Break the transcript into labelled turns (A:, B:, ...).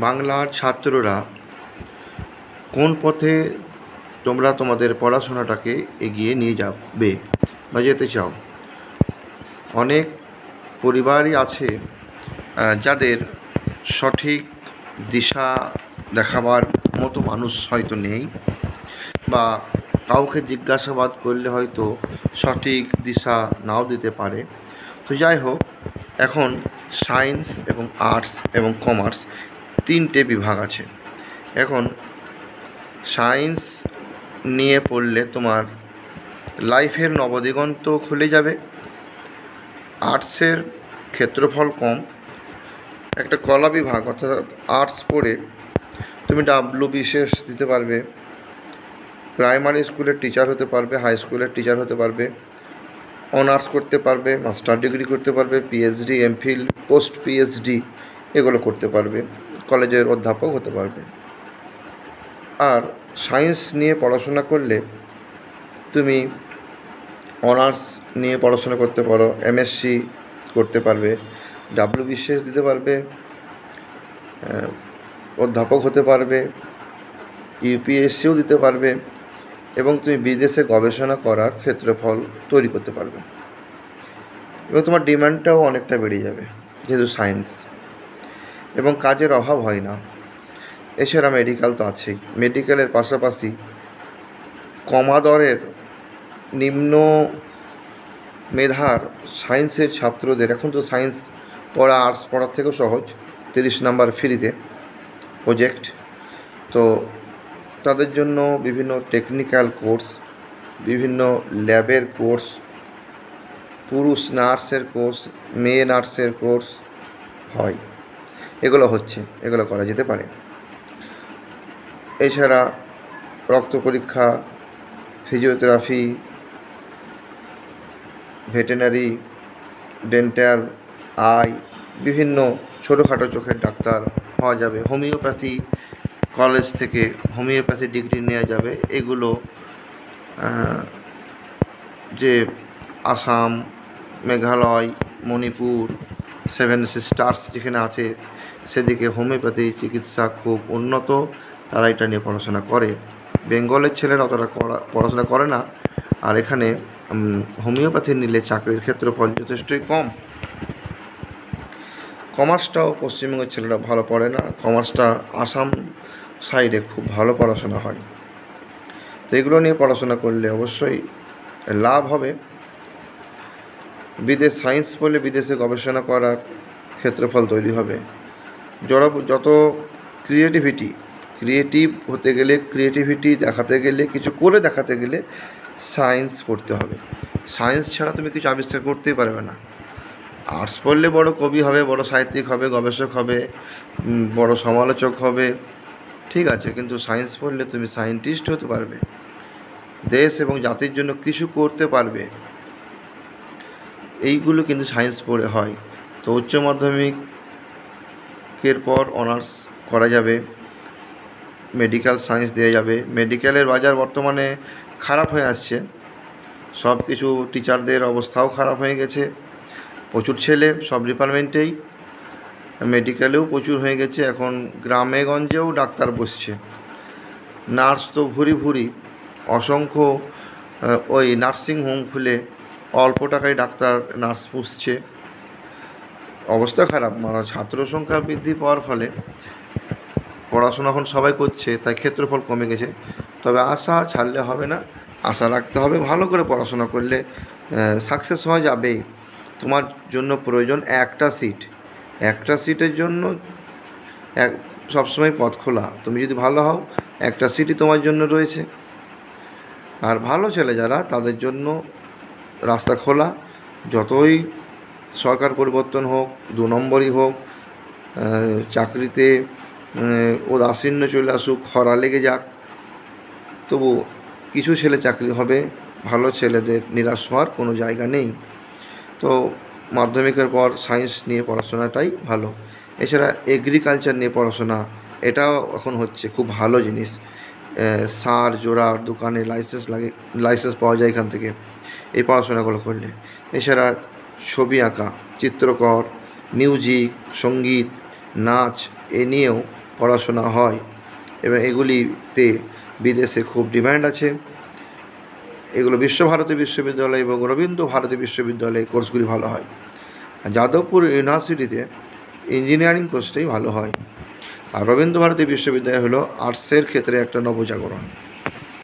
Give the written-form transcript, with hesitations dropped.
A: বাংলার ছাত্ররা কোন পথে তোমরা তোমাদের পড়াশোনাটাকে এগিয়ে নিয়ে যাবে বা যেতে চাও? অনেক পরিবারই আছে যাদের সঠিক দিশা দেখাবার মতো মানুষ হয়তো নেই, বা কাউকে জিজ্ঞাসাবাদ করলে হয়তো সঠিক দিশা নাও দিতে পারে। তো যাই হোক, এখন সায়েন্স এবং আর্টস এবং কমার্স তিনটে বিভাগ আছে। এখন সায়েন্স নিয়ে পড়লে তোমার লাইফের নবদিগন্ত খুলে যাবে। আর্টসের ক্ষেত্রফল কম, একটা কলা বিভাগ অর্থাৎ আর্টস পড়ে তুমি WBCS দিতে পারবে, প্রাইমারি স্কুলের টিচার হতে পারবে, হাই স্কুলের টিচার হতে পারবে, অনার্স করতে পারবে, মাস্টার ডিগ্রি করতে পারবে, PhD, MPhil, পোস্ট PhD এগুলো করতে পারবে, কলেজের অধ্যাপক হতে পারবে। আর সায়েন্স নিয়ে পড়াশোনা করলে তুমি অনার্স নিয়ে পড়াশোনা করতে পারো, MSc করতে পারবে, WBCS দিতে পারবে, অধ্যাপক হতে পারবে, UPSCও দিতে পারবে, এবং তুমি বিদেশে গবেষণা করার ক্ষেত্রফল তৈরি করতে পারবে, এবং তোমার ডিমান্ডটাও অনেকটা বেড়ে যাবে যেহেতু সায়েন্স, এবং কাজের অভাব হয় না। এছাড়া মেডিকেল তো আছেই। মেডিকেলের পাশাপাশি কমাদরের নিম্ন মেধার সায়েন্সের ছাত্রদের, এখন তো সায়েন্স পড়া আর্টস পড়ার থেকেও সহজ, 30 নাম্বার ফ্রিতে প্রজেক্ট, তো তাদের জন্য বিভিন্ন টেকনিক্যাল কোর্স, বিভিন্ন ল্যাবের কোর্স, পুরুষ নার্সের কোর্স, মেয়ে নার্সের কোর্স হয়, এগুলো হচ্ছে, এগুলো করা যেতে পারে। এছাড়া রক্ত পরীক্ষা, ফিজিওথেরাপি, ভেটেরিনারি, ডেন্টাল, আই, বিভিন্ন ছোটোখাটো চোখের ডাক্তার হওয়া যাবে। হোমিওপ্যাথি কলেজ থেকে হোমিওপ্যাথি ডিগ্রি নেওয়া যাবে। এগুলো যে আসাম, মেঘালয়, মণিপুর, 7 সিস্টার্স যেখানে আছে সেদিকে হোমিওপ্যাথি চিকিৎসা খুব উন্নত, তারা এটা নিয়ে পড়াশোনা করে। বেঙ্গলের ছেলেরা অতটা পড়াশোনা করে না, আর এখানে হোমিওপ্যাথি নিলে চাকরির ক্ষেত্রফল যথেষ্টই কম। কমার্সটাও পশ্চিমবঙ্গের ছেলেরা ভালো পড়ে না, কমার্সটা আসাম সাইডে খুব ভালো পড়াশোনা হয়। তো এগুলো নিয়ে পড়াশোনা করলে অবশ্যই লাভ হবে। বিদেশ সায়েন্স পড়লে বিদেশে গবেষণা করার ক্ষেত্রফল তৈরি হবে। যত ক্রিয়েটিভ হতে গেলে, ক্রিয়েটিভিটি দেখাতে গেলে, কিছু করে দেখাতে গেলে সায়েন্স পড়তে হবে। সায়েন্স ছাড়া তুমি কিছু আবিষ্কার করতেই পারবে না। আর্টস পড়লে বড় কবি হবে, বড় সাহিত্যিক হবে, গবেষক হবে, বড় সমালোচক হবে, ঠিক আছে, কিন্তু সায়েন্স পড়লে তুমি সায়েন্টিস্ট হতে পারবে, দেশ এবং জাতির জন্য কিছু করতে পারবে। এইগুলো কিন্তু সায়েন্স পড়ে হয়। তো উচ্চ মাধ্যমিকের পর অনার্স করা যাবে, মেডিকেল সায়েন্স দেওয়া যাবে। মেডিকেলের বাজার বর্তমানে খারাপ হয়ে আসছে, সব কিছু টিচারদের অবস্থাও খারাপ হয়ে গেছে, প্রচুর ছেলে সব ডিপার্টমেন্টেই, মেডিকেলেও প্রচুর হয়ে গেছে। এখন গ্রামে গঞ্জেও ডাক্তার বসছে, নার্স তো ভুরি, অসংখ্য ওই নার্সিং হোম খুলে অল্প টাকায় ডাক্তার নার্স পুষছে, অবস্থা খারাপ। ছাত্র সংখ্যা বৃদ্ধি পাওয়ার ফলে পড়াশোনা এখন সবাই করছে, তাই ক্ষেত্রফল কমে গেছে। তবে আশা ছাড়লে হবে না, আশা রাখতে হবে। ভালো করে পড়াশোনা করলে সাকসেস হওয়া যাবেই। তোমার জন্য প্রয়োজন একটা সিটের জন্য সবসময় পথ খোলা। তুমি যদি ভালো হও, একটা সিটই তোমার জন্য রয়েছে। আর ভালো ছেলে যারা, তাদের জন্য রাস্তা খোলা। যতই সরকার পরিবর্তন হোক, 2 নম্বরই হোক, চাকরিতে আসন্ন চলে আসুক, খরা লেগে যাক, তবু কিছু ছেলে চাকরি হবে, ভালো ছেলেদের নিরাশ হওয়ার কোনো জায়গা নেই। তো মাধ্যমিকের পর সায়েন্স নিয়ে পড়াশোনাটাই ভালো। এছাড়া এগ্রিকালচার নিয়ে পড়াশোনা, এটাও এখন হচ্ছে খুব ভালো জিনিস। সার জোড়ার দোকানে লাইসেন্স পাওয়া যায় এখান থেকে, এই পড়াশোনাগুলো করলে। এছাড়া ছবি আঁকা, চিত্রকর, মিউজিক, সঙ্গীত, নাচ, এ নিয়েও পড়াশোনা হয় এবং এগুলিতে বিদেশে খুব ডিম্যান্ড আছে। এগুলো বিশ্বভারতী বিশ্ববিদ্যালয় এবং রবীন্দ্র ভারতী বিশ্ববিদ্যালয়ে কোর্সগুলি ভালো হয়। আর যাদবপুর ইউনিভার্সিটিতে ইঞ্জিনিয়ারিং কোর্সটাই ভালো হয়। আর রবীন্দ্র ভারতী বিশ্ববিদ্যালয় হলো আর্টসের ক্ষেত্রে একটা নবজাগরণ।